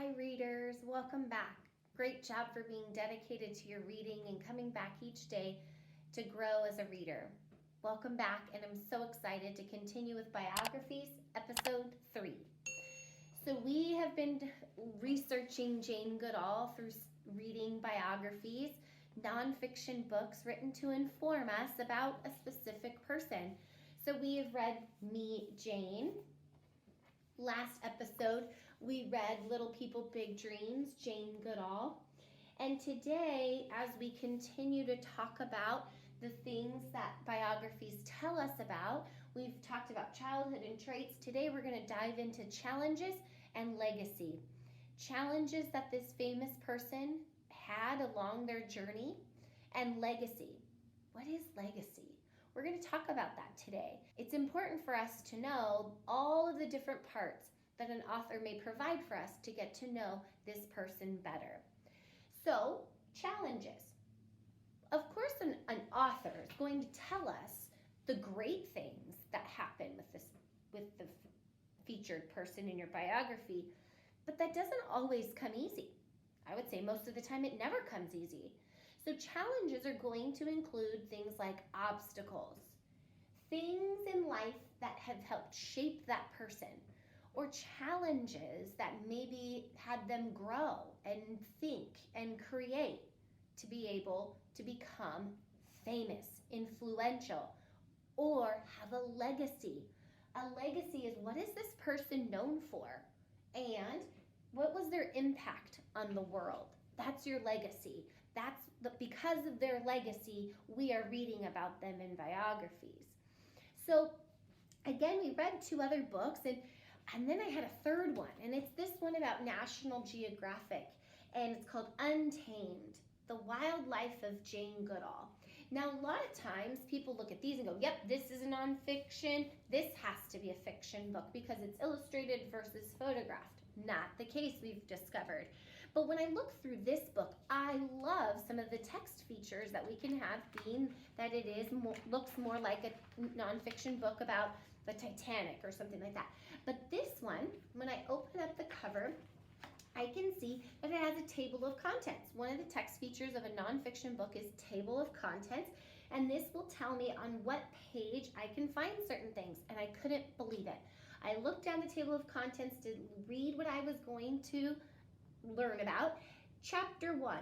Hi readers, welcome back. Great job for being dedicated to your reading and coming back each day to grow as a reader. Welcome back, and I'm so excited to continue with Biographies, episode 3. So we have been researching Jane Goodall through reading biographies, nonfiction books written to inform us about a specific person. So we have read Meet Jane. Last episode, we read Little People, Big Dreams, Jane Goodall. And today, as we continue to talk about the things that biographies tell us about, we've talked about childhood and traits. Today, we're going to dive into challenges and legacy. Challenges that this famous person had along their journey, and legacy. What is legacy? We're going to talk about that today. It's important for us to know all of the different parts that an author may provide for us to get to know this person better. So, challenges. Of course, an author is going to tell us the great things that happen with the featured person in your biography, but that doesn't always come easy. I would say most of the time it never comes easy. So challenges are going to include things like obstacles, things in life that have helped shape that person, or challenges that maybe had them grow and think and create to be able to become famous, influential, or have a legacy. A legacy is, what is this person known for? And what was their impact on the world? That's your legacy. Because of their legacy, we are reading about them in biographies. So again, we read 2 other books, and then I had a third one, and it's this one about National Geographic, and it's called Untamed, The Wild Life of Jane Goodall. Now, a lot of times people look at these and go, yep, this is a nonfiction. This has to be a fiction book because it's illustrated versus photographed. Not the case, we've discovered. But when I look through this book, I love some of the text features that we can have, being that it looks more like a nonfiction book about the Titanic or something like that. But this one, when I open up the cover, I can see that it has a table of contents. One of the text features of a nonfiction book is table of contents, and this will tell me on what page I can find certain things, and I couldn't believe it. I looked down the table of contents to read what I was going to learn about. Chapter 1,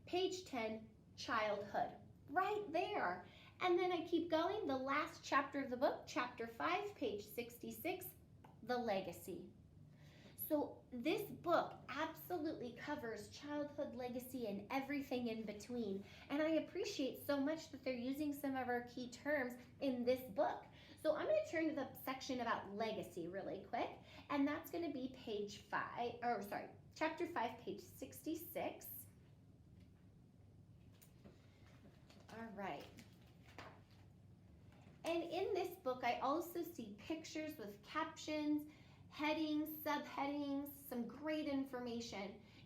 page 10, childhood, right there. And then I keep going, the last chapter of the book, chapter 5, page 66, the legacy. So this book absolutely covers childhood, legacy, and everything in between. And I appreciate so much that they're using some of our key terms in this book. So I'm going to turn to the section about legacy really quick, and that's going to be chapter 5, page 66. All right. And in this book, I also see pictures with captions, headings, subheadings, some great information.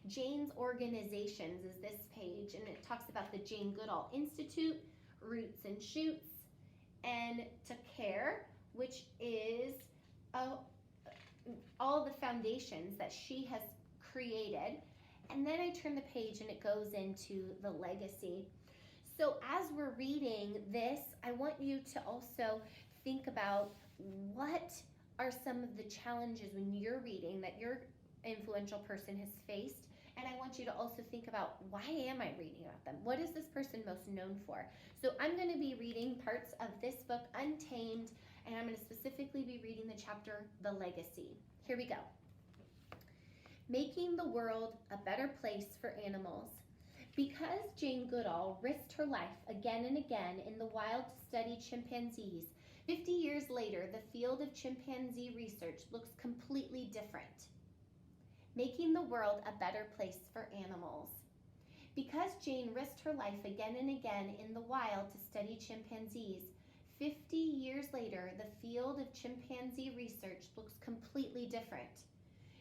Jane's Organizations is this page, and it talks about the Jane Goodall Institute, Roots and Shoots, and To Care, which is all the foundations that she has created. And then I turn the page and it goes into the legacy. So as we're reading this, I want you to also think about what are some of the challenges when you're reading that your influential person has faced. And I want you to also think about, why am I reading about them? What is this person most known for? So I'm going to be reading parts of this book, Untamed, and I'm going to specifically be reading the chapter, The Legacy. Here we go. Making the world a better place for animals. Because Jane Goodall risked her life again and again in the wild to study chimpanzees, 50 years later, the field of chimpanzee research looks completely different. Making the world a better place for animals. Because Jane risked her life again and again in the wild to study chimpanzees, 50 years later, the field of chimpanzee research looks completely different.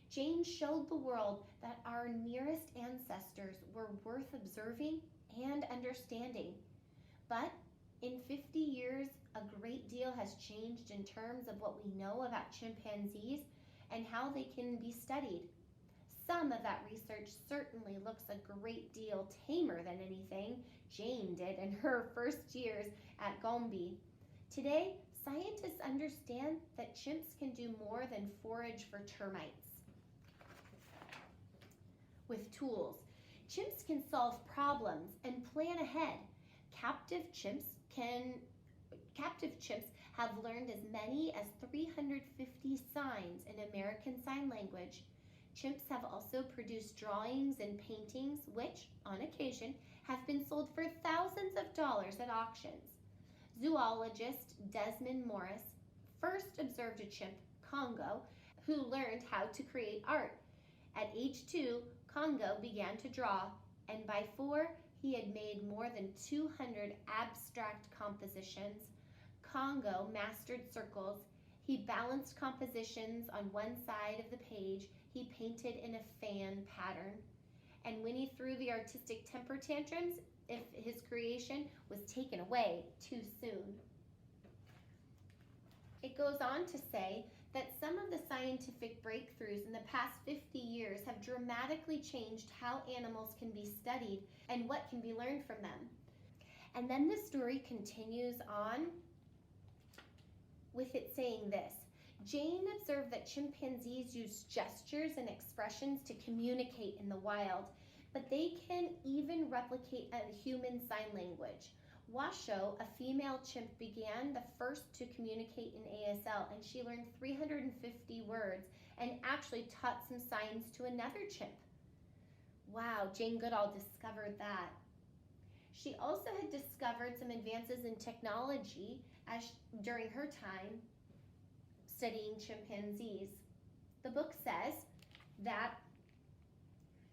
Jane showed the world that our nearest ancestors were worth observing and understanding. But in 50 years, a great deal has changed in terms of what we know about chimpanzees and how they can be studied. Some of that research certainly looks a great deal tamer than anything Jane did in her first years at Gombe. Today, scientists understand that chimps can do more than forage for termites. With tools, chimps can solve problems and plan ahead. Captive chimps have learned as many as 350 signs in American Sign Language. Chimps have also produced drawings and paintings which, on occasion, have been sold for thousands of dollars at auctions. Zoologist Desmond Morris first observed a chimp, Congo, who learned how to create art. At age 2, Congo began to draw, and by 4, he had made more than 200 abstract compositions. Congo mastered circles. He balanced compositions on one side of the page. He painted in a fan pattern. And when he threw the artistic temper tantrums, if his creation was taken away too soon. It goes on to say that some of the scientific breakthroughs in the past 50 years have dramatically changed how animals can be studied and what can be learned from them. And then the story continues on with it saying this. Jane observed that chimpanzees use gestures and expressions to communicate in the wild, but they can even replicate a human sign language. Washoe, a female chimp, began the first to communicate in ASL, and she learned 350 words and actually taught some signs to another chimp. Wow, Jane Goodall discovered that. She also had discovered some advances in technology during her time studying chimpanzees. The book says that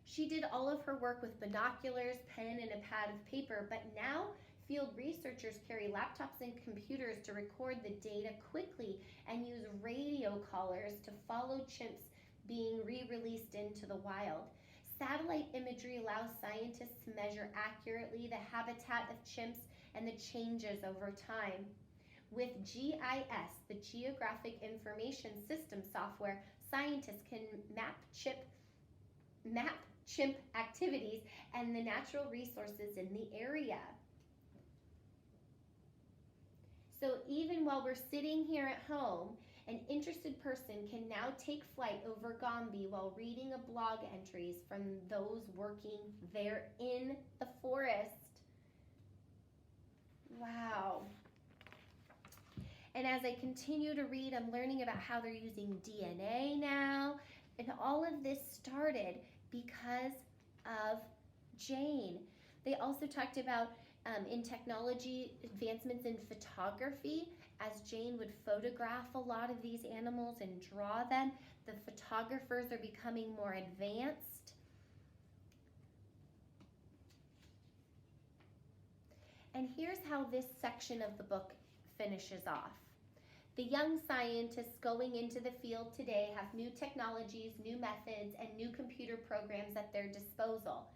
she did all of her work with binoculars, pen, and a pad of paper, but now field researchers carry laptops and computers to record the data quickly and use radio collars to follow chimps being re-released into the wild. Satellite imagery allows scientists to measure accurately the habitat of chimps and the changes over time. With GIS, the Geographic Information System software, scientists can map chimp activities and the natural resources in the area. So even while we're sitting here at home, an interested person can now take flight over Gombe while reading a blog entries from those working there in the forest. Wow. And as I continue to read, I'm learning about how they're using DNA now. And all of this started because of Jane. They also talked about in technology, advancements in photography. As Jane would photograph a lot of these animals and draw them, the photographers are becoming more advanced. And here's how this section of the book finishes off. The young scientists going into the field today have new technologies, new methods, and new computer programs at their disposal.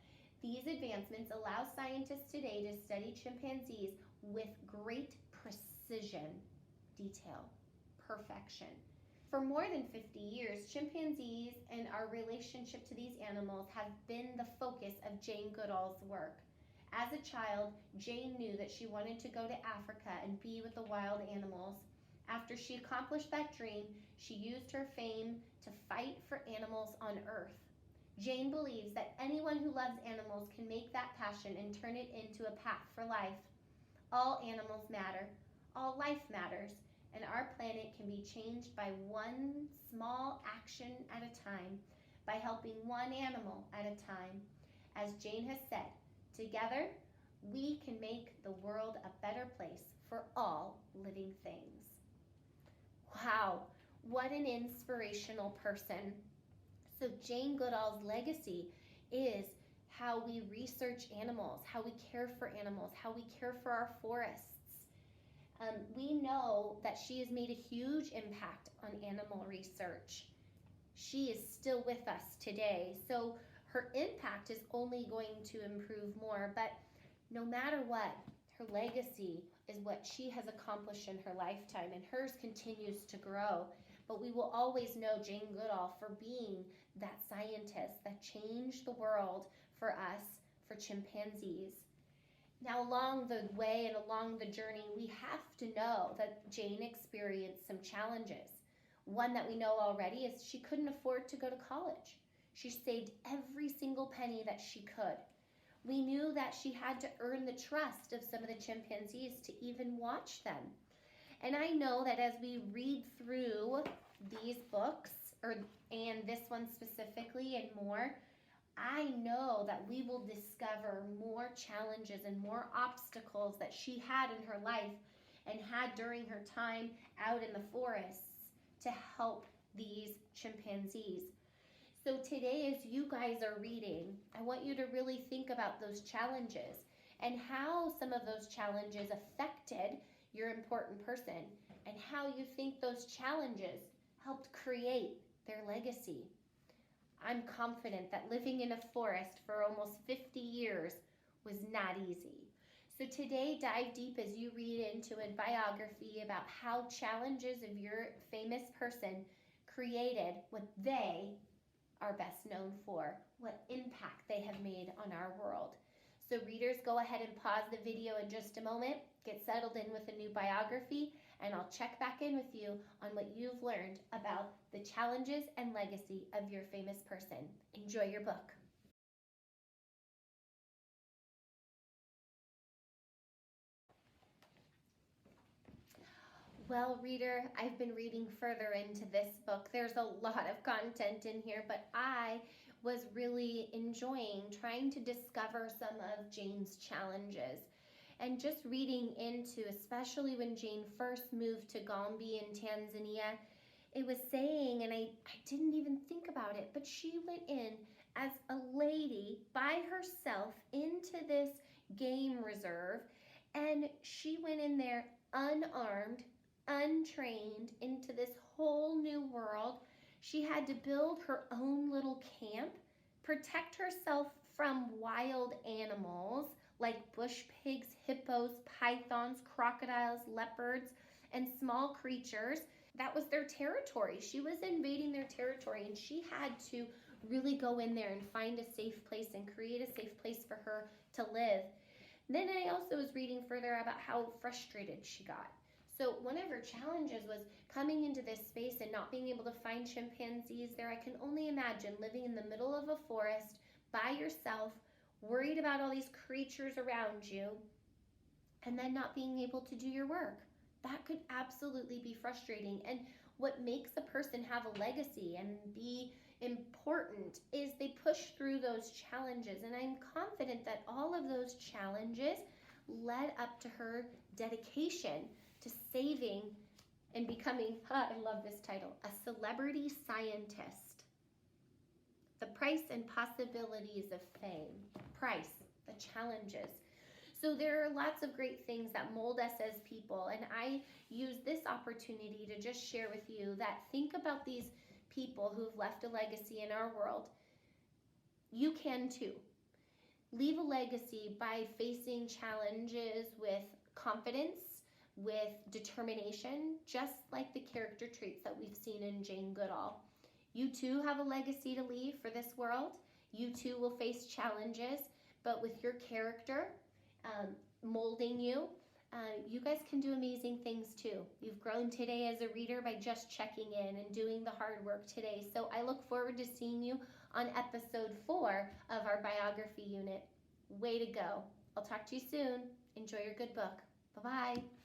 These advancements allow scientists today to study chimpanzees with great precision, detail, perfection. For more than 50 years, chimpanzees and our relationship to these animals have been the focus of Jane Goodall's work. As a child, Jane knew that she wanted to go to Africa and be with the wild animals. After she accomplished that dream, she used her fame to fight for animals on Earth. Jane believes that anyone who loves animals can make that passion and turn it into a path for life. All animals matter, all life matters, and our planet can be changed by one small action at a time, by helping one animal at a time. As Jane has said, together we can make the world a better place for all living things. Wow, what an inspirational person. So Jane Goodall's legacy is how we research animals, how we care for animals, how we care for our forests. We know that she has made a huge impact on animal research. She is still with us today, so her impact is only going to improve more, but no matter what, her legacy is what she has accomplished in her lifetime, and hers continues to grow. but we will always know Jane Goodall for being that scientist that changed the world for us, for chimpanzees. Now, along the way and along the journey, we have to know that Jane experienced some challenges. One that we know already is she couldn't afford to go to college. She saved every single penny that she could. We knew that she had to earn the trust of some of the chimpanzees to even watch them. And I know that as we read through these books, and this one specifically and more, I know that we will discover more challenges and more obstacles that she had in her life and had during her time out in the forests to help these chimpanzees. So today, as you guys are reading, I want you to really think about those challenges and how some of those challenges affected your important person and how you think those challenges helped create their legacy. I'm confident that living in a forest for almost 50 years was not easy. So today, dive deep as you read into a biography about how challenges of your famous person created what they are best known for, what impact they have made on our world. So readers, go ahead and pause the video in just a moment, get settled in with a new biography, and I'll check back in with you on what you've learned about the challenges and legacy of your famous person. Enjoy your book. Well, reader, I've been reading further into this book. There's a lot of content in here, but I was really enjoying trying to discover some of Jane's challenges. And just reading into, especially when Jane first moved to Gombe in Tanzania, it was saying, and I didn't even think about it, but she went in as a lady by herself into this game reserve, and she went in there unarmed, untrained, into this whole new world. She had to build her own little camp, protect herself from wild animals like bush pigs, hippos, pythons, crocodiles, leopards, and small creatures. That was their territory. She was invading their territory, and she had to really go in there and find a safe place and create a safe place for her to live. Then I also was reading further about how frustrated she got. So one of her challenges was coming into this space and not being able to find chimpanzees there. I can only imagine living in the middle of a forest by yourself, worried about all these creatures around you, and then not being able to do your work. That could absolutely be frustrating. And what makes a person have a legacy and be important is they push through those challenges. And I'm confident that all of those challenges led up to her dedication to saving and becoming, I love this title, a celebrity scientist. The price and possibilities of fame. Price, the challenges. So there are lots of great things that mold us as people, and I use this opportunity to just share with you that think about these people who've left a legacy in our world. You can too. Leave a legacy by facing challenges with confidence, with determination, just like the character traits that we've seen in Jane Goodall. You too have a legacy to leave for this world. You too will face challenges, but with your character molding you, you guys can do amazing things too. You've grown today as a reader by just checking in and doing the hard work today. So I look forward to seeing you on episode 4 of our biography unit. Way to go. I'll talk to you soon. Enjoy your good book. Bye-bye.